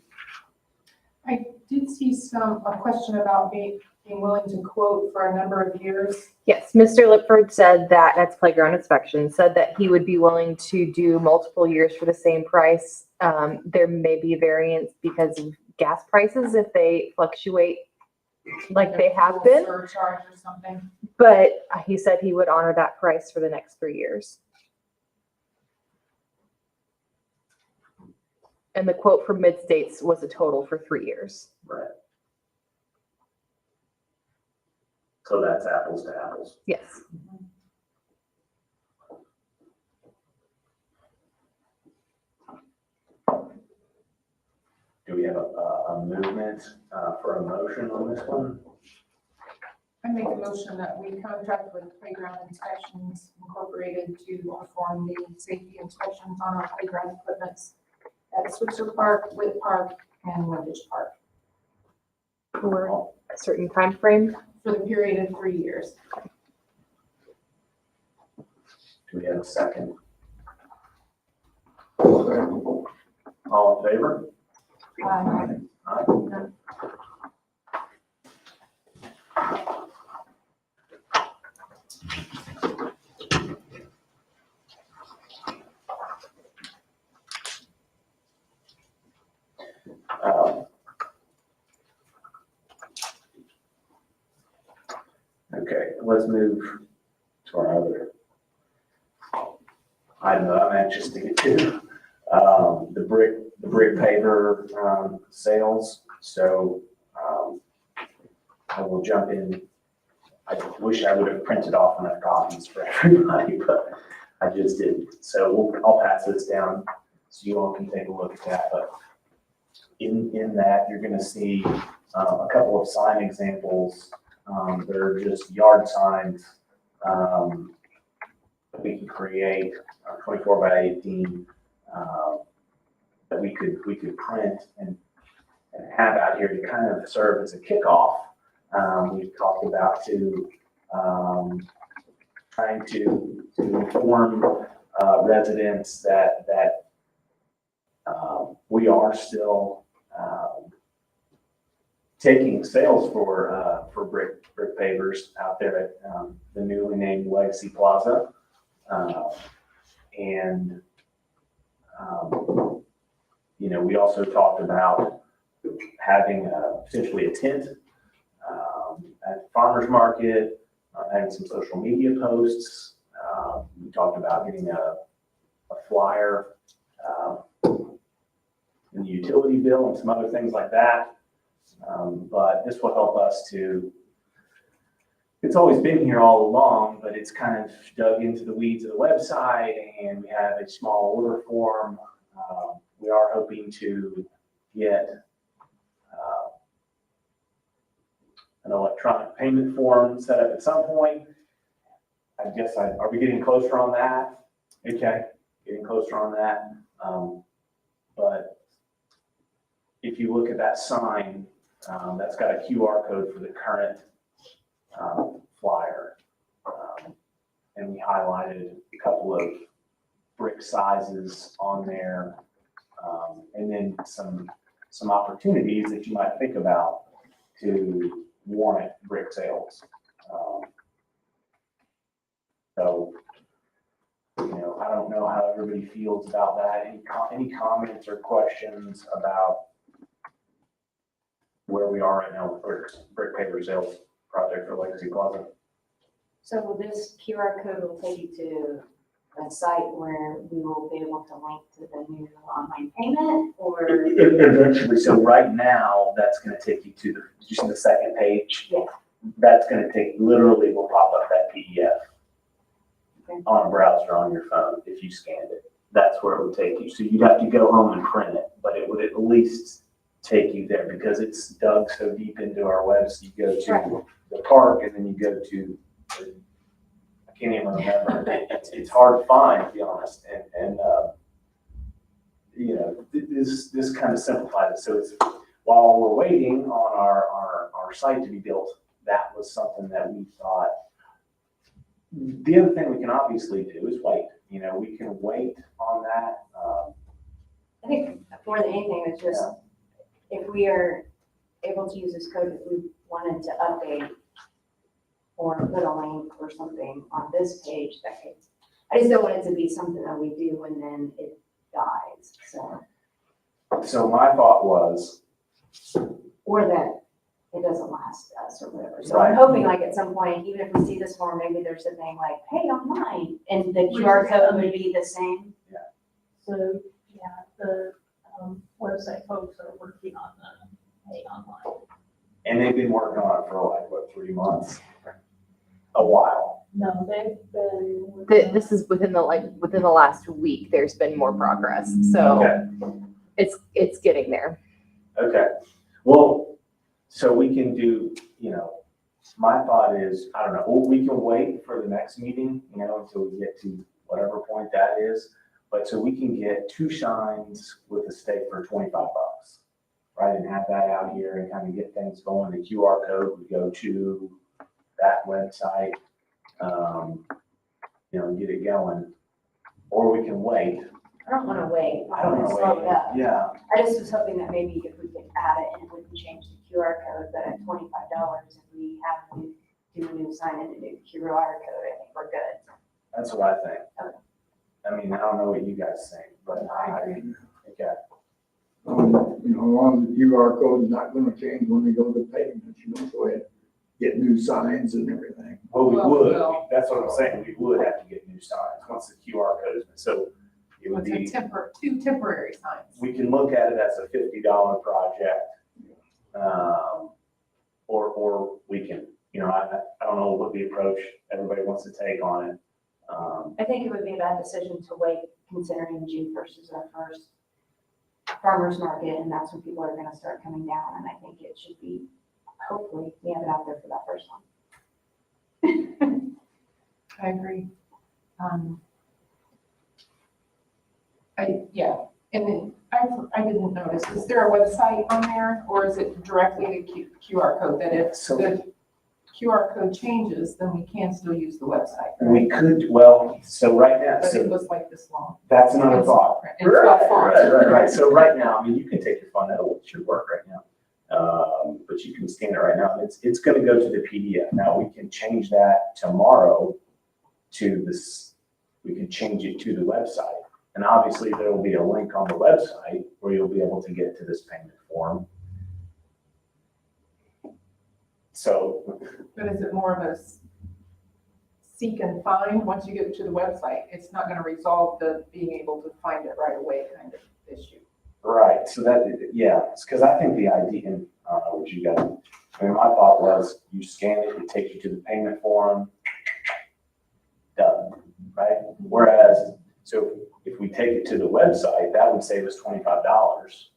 I did see a question about being willing to quote for a number of years. Yes, Mr. Lipford said that, that's playground inspection, said that he would be willing to do multiple years for the same price. There may be variance because of gas prices if they fluctuate like they have been, Surcharge or something. but he said he would honor that price for the next 3 years. And the quote from Mid-States was a total for 3 years. Right. So that's apples to apples. Yes. Do we have a movement for a motion on this one? I make a motion that we contract with Playground Inspections Incorporated to perform the safety inspections on our playground equipments at Switzer Park, Witt Park, and Windage Park For a certain time frame. for the period of 3 years. Do we have a second? All in favor? Aye. Okay, let's move to our other item that I'm anxious to get to. The brick paver sales. So I will jump in. I wish I would have printed off enough copies for everybody, but I just didn't. So I'll pass this down so you all can take a look at that. But in that, you're going to see a couple of sign examples. They're just yard signs that we can create, 24 by 18, that we could print and have out here to kind of serve as a kickoff. We've talked about trying to inform residents that we are still taking sales for brick pavers out there at the newly named Legacy Plaza. We also talked about having potentially a tent at the farmer's market, having some social media posts. We talked about getting a flyer in the utility bill and some other things like that. But this will help us to, it's always been here all along, but it's kind of dug into the weeds of the website, and we have a small order form. We are hoping to get an electronic payment form set up at some point. I guess, are we getting closer on that? Okay, getting closer on that. But if you look at that sign, that's got a QR code for the current flyer. And we highlighted a couple of brick sizes on there. And then some opportunities that you might think about to warrant brick sales. So, I don't know how everybody feels about that. Any comments or questions about where we are right now with brick paver sales project for Legacy Plaza? So this QR code will take you to a site where we will be able to link to the new online payment, or? Eventually. So right now, that's going to take you to the second page. Yeah. That's going to take, literally will pop up that PDF on a browser on your phone if you scanned it. That's where it would take you. So you'd have to go home and print it, but it would at least take you there because it's dug so deep into our website. You go to the park and then you go to, I can't even remember. It's hard to find, to be honest. And this kind of simplifies it. So it's, while we're waiting on our site to be built, that was something that we thought. The other thing we can obviously do is wait. We can wait on that. I think more than anything, it's just, if we are able to use this code, if we wanted to update or put a link or something on this page, I just don't want it to be something that we do and then it dies, So my thought was, or that it doesn't last us or whatever. So Right. I'm hoping like at some point, even if we see this form, maybe there's a thing like pay online and the QR code would be the same. So, yeah, the website folks are working on the pay online. and they've been working on it for 3 months? A while. No, they've been. This is within the last week, there's been more progress. So Okay. it's getting there. Okay, well, so we can do, my thought is, I don't know, we can wait for the next meeting, until we get to whatever point that is. But so we can get 2 signs with a stake for $25, right? And have that out here and kind of get things going. The QR code would go to that website, and get it going. Or we can wait. I don't wanna wait. I don't wanna know. slow it up. Yeah, I just was hoping that maybe if we could add it and it wouldn't change the QR code, but at $25, if we have to do a new sign and a new QR code, I think we're good. that's what I think. Okay. I mean, I don't know what you guys think, but okay. On the QR code is not gonna change when we go to payments, so we get new signs and everything. Well, we Well, would, well. that's what I'm saying, we would have to get new signs once the QR code is, so it would It's be, two temporary signs. we can look at it as a $50 project. Or we can, I don't know what the approach everybody wants to take on it. I think it would be a bad decision to wait, considering June 1st is our first farmer's market, and that's when people are gonna start coming down, and I think it should be, hopefully, we have it out there for that first one. I agree. And then I didn't notice, is there a website on there or is it directly to QR code? That if So- the QR code changes, then we can still use the website, We right? could, well, so right now, But it so was like this long. that's another thought. And it's font. Right. So right now, I mean, you can take your phone out, it should work right now. But you can scan it right now. It's gonna go to the PDF. Now, we can change that tomorrow to this, we can change it to the website. And obviously, there will be a link on the website where you'll be able to get to this payment form. So, But is it more of a seek and find once you get to the website? It's not gonna resolve the being able to find it right away kind of issue. right, so that, yeah, it's because I think the idea, and I don't know what you got, I mean, my thought was you scan it, it takes you to the payment form, done, right? Whereas, so if we take it to the website, that would save us $25.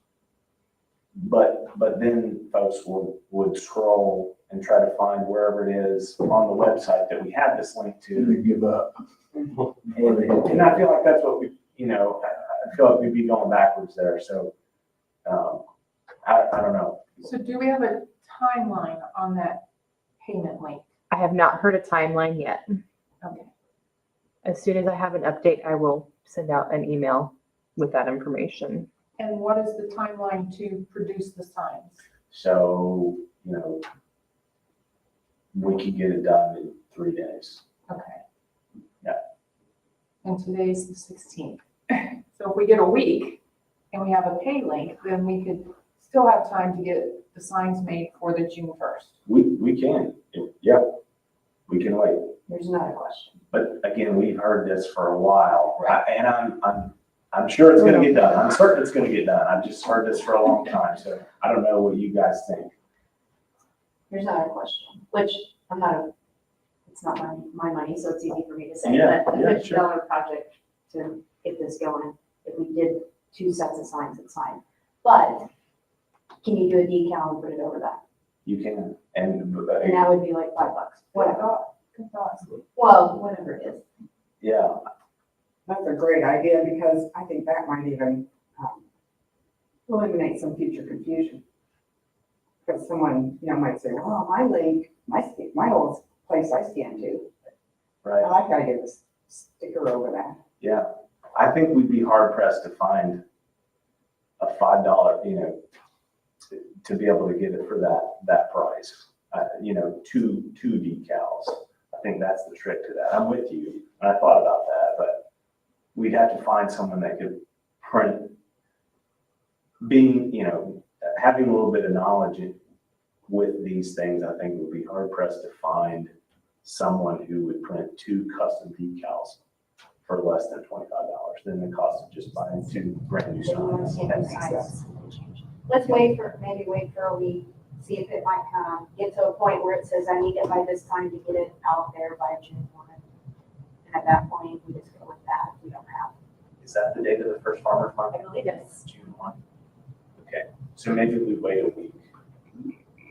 But then folks would scroll and try to find wherever it is on the website that we have this link To to. give up. And I feel like that's what we, I feel like we'd be going backwards there, so, I don't know. So do we have a timeline on that payment link? I have not heard a timeline yet. Okay. As soon as I have an update, I will send out an email with that information. And what is the timeline to produce the signs? So, we can get it done in 3 days. Okay. Yeah. And today's the 16th. So if we get a week and we have a pay link, then we could still have time to get the signs made for the June 1st. We can, yeah, we can wait. There's another question. But again, we've heard this for a while, and I'm sure it's gonna get done. I'm certain it's gonna get done. I've just heard this for a long time, so I don't know what you guys think. Here's another question, which it's not my money, so it's easy for me to say, Yeah, but yeah, a $50 project to get this going, if we did 2 sets of signs, it's fine. But can you do a decal and put it over that? You can, and And that would be like $5, whatever. Good thought. Well, whatever it is. yeah, That's a great idea, because I think that might even eliminate some future confusion. Because someone, might say, well, my link, my old place I scan to, I right, like the idea of a sticker over that. yeah. I think we'd be hard pressed to find a $5, to be able to get it for that price. 2 decals. I think that's the trick to that. I'm with you, and I thought about that, but we'd have to find someone that could print. Having a little bit of knowledge with these things, I think would be hard pressed to find someone who would print 2 custom decals for less than $25 than the cost of just buying 2 brand new signs. That makes sense. Let's maybe wait for a week, see if it might get to a point where it says, I need it by this time to get it out there by June 1. And at that point, we just go with that. We don't have. Is that the date of the first farmer's market? I believe it's June 1? Okay. So maybe we wait a week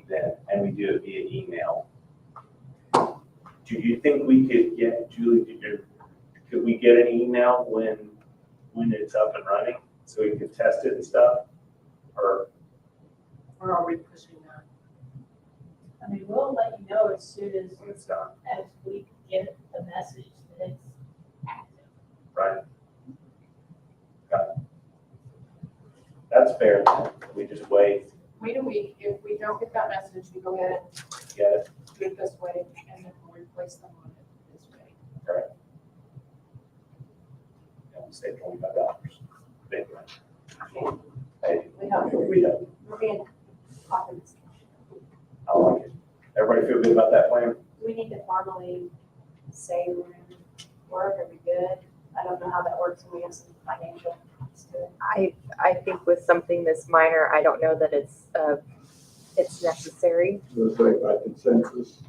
then, and we do it via email. Do you think we could get, Julie, could we get an email when it's up and running, so we could test it and stuff? Or, are we pushing that? I mean, we'll let you know as soon as, when it's done, as we get the message that it's active. right? Got it. That's fair, then. We just wait, Wait a week, if we don't get that message, we go ahead get it, and do it this way, and then we'll replace them on it this way. correct? And we save $25. Big one. Hey, We hope. we don't. We're being optimistic. I like it. Everybody feel good about that plan? Do we need to formally say we're gonna work, are we good? I don't know how that works when we have some financial to it. I think with something this minor, I don't know that it's necessary. Let's say by consensus.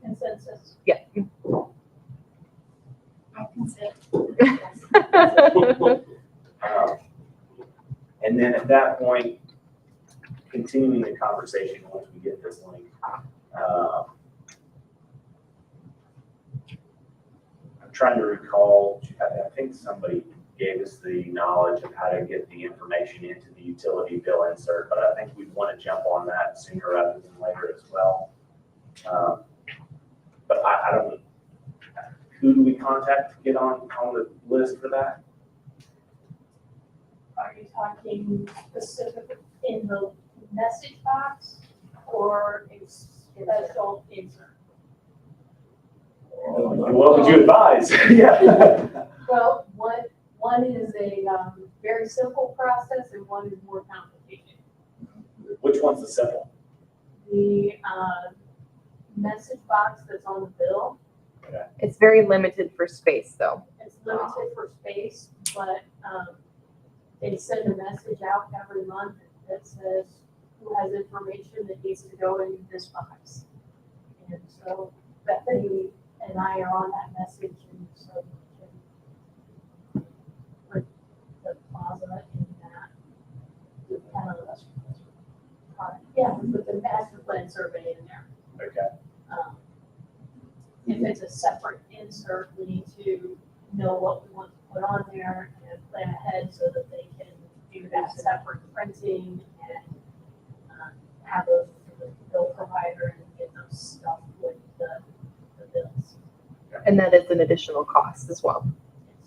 Consensus. Yeah. I consent. And then at that point, continuing the conversation once we get this link. I'm trying to recall, I think somebody gave us the knowledge of how to get the information into the utility bill insert, but I think we'd want to jump on that sooner rather than later as well. But I don't, who do we contact to get on the list for that? Are you talking specific in the message box or a special insert? What would you advise? Yeah. Well, one is a very simple process and one is more complicated. Which one's the simple? The message box that's on the bill, It's very limited for space, though. it's limited for space, but they send a message out every month that says who has information that needs to go in this box. And so Bethany and I are on that message, and so we can put the plaza in that. Yeah, we put the master plan survey in there. Okay. If it's a separate insert, we need to know what we want to put on there and plan ahead so that they can do that separate printing and have those for the bill provider and get those stuff with the bills. And that is an additional cost as well.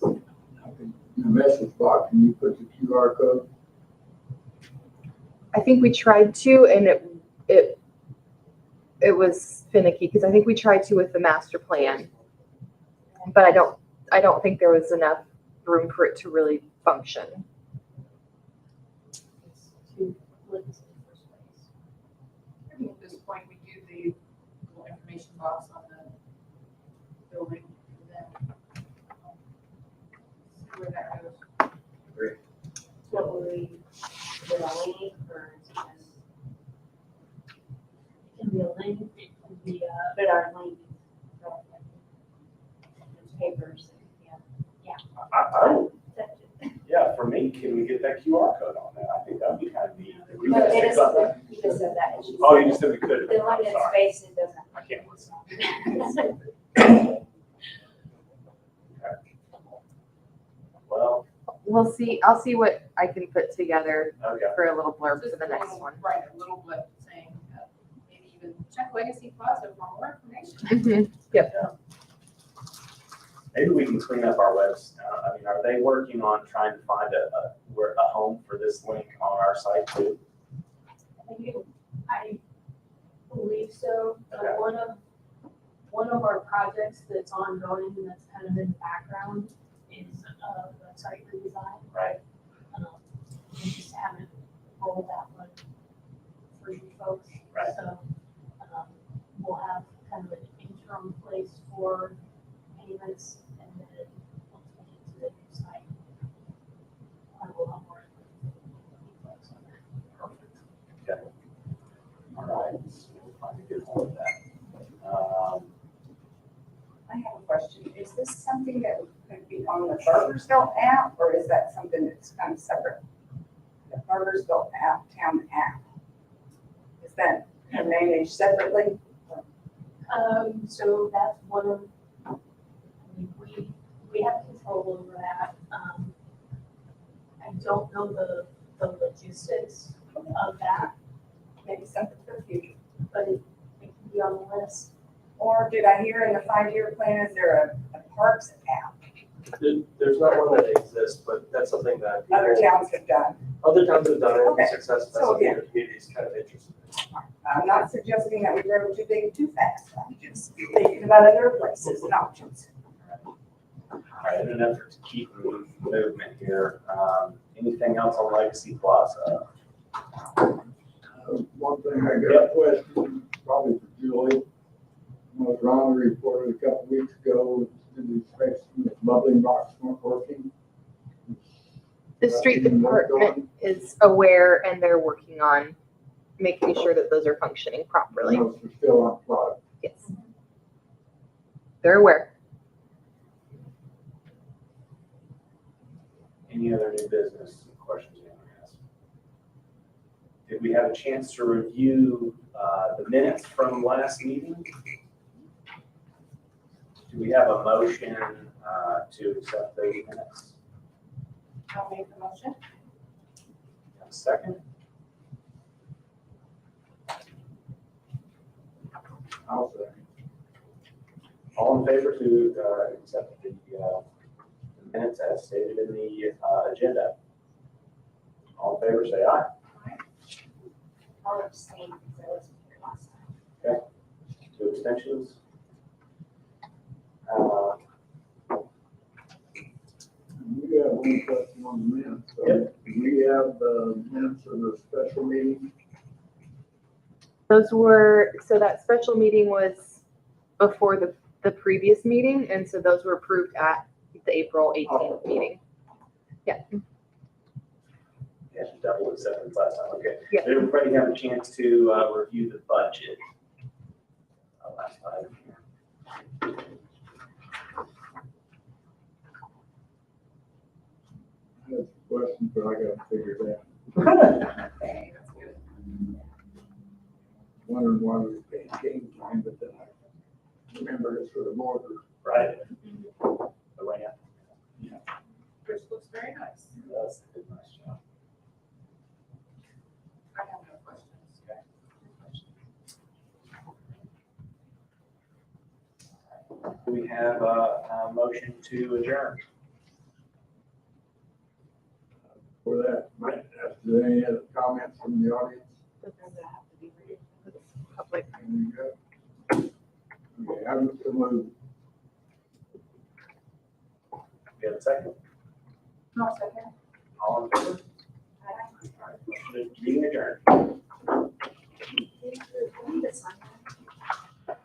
In the message box, can you put the QR code? I think we tried to, and it was finicky, because I think we tried to with the master plan, but I don't think there was enough room for it to really function. It's too limited for space. I think at this point, we do the little information box on the building, and then see where that goes. What will we, with a link or is it just? It can be a link, it can be but our link. Papers, yeah. Yeah, for me, can we get that QR code on that? I think that'd be kind of neat. We No, gotta it stick is- something- You just said that. and she Oh, you said just said we could. The I'm limited sorry. space, it doesn't. I can't listen. Well, We'll see. I'll see what I can put together okay. for a little blurb for Just the a next little- one. Right, a little blip saying, maybe even check Legacy Plaza for more information. Yep. Maybe we can clean up our webs. I mean, are they working on trying to find a home for this link on our site too? I believe so. Okay. One of our projects that's ongoing and that's kind of in the background is a site redesign. Right. We just haven't rolled that one for you folks. Right. So we'll have kind of an interim place for payments and then once we get to the new site, I will have more folks on that. Perfect. Okay. All right. So we'll find a good home of that. I have a question. Is this something that could be on the Bargersville app, or is that something that's kind of separate? Bargersville Town app. Is that managed separately? So that's one of, we have control over that. I don't know the logistics of that, Maybe something for the future. but it can be on the list. Or did I hear in the 5-year plan, is there a parks app There's not one that exists, but that's something that. other towns have done? Other towns have done it, Okay. and success, that's So, something yeah. the community is kind of interested in. I'm not suggesting that we grow too big too fast. I'm just thinking about other places and options. All right, in an effort to keep movement here, anything else on Legacy Plaza? One thing I got a question, probably for Julie. Ron reported a couple weeks ago, in the inspection, the bubbling box weren't working. The street department is aware and they're working on making sure that those are functioning properly. Those are still unplugged. Yes. They're aware. Any other new business questions you want to ask? Did we have a chance to review the minutes from last meeting? Do we have a motion to accept those minutes? I'll make the motion. Have a second? I'll say. All in favor to accept the minutes as stated in the agenda? All in favor, say aye. I'll abstain because I wasn't here last time. Two abstentions. We have one question on the minutes. So Yep. We have the minutes of the special meeting. Those were, so that special meeting was before the previous meeting, and so those were approved at the April 18th meeting. Yeah. Yeah, double acceptance last time, okay. Yeah. Did everybody have a chance to review the budget? Last time. I have a question, but I gotta figure it out. Okay, that's good. Wondering why we were paying game time, but then I remember it's for the border. Right. The ramp. Which looks very nice. That's a good, nice job. I have no questions. Do we have a motion to adjourn? For that, might ask, do any other comments from the audience? Does that have to be read? It's public. Any good? Okay, I'm just gonna move. We have a second? No second. All in favor? All right, meeting adjourned.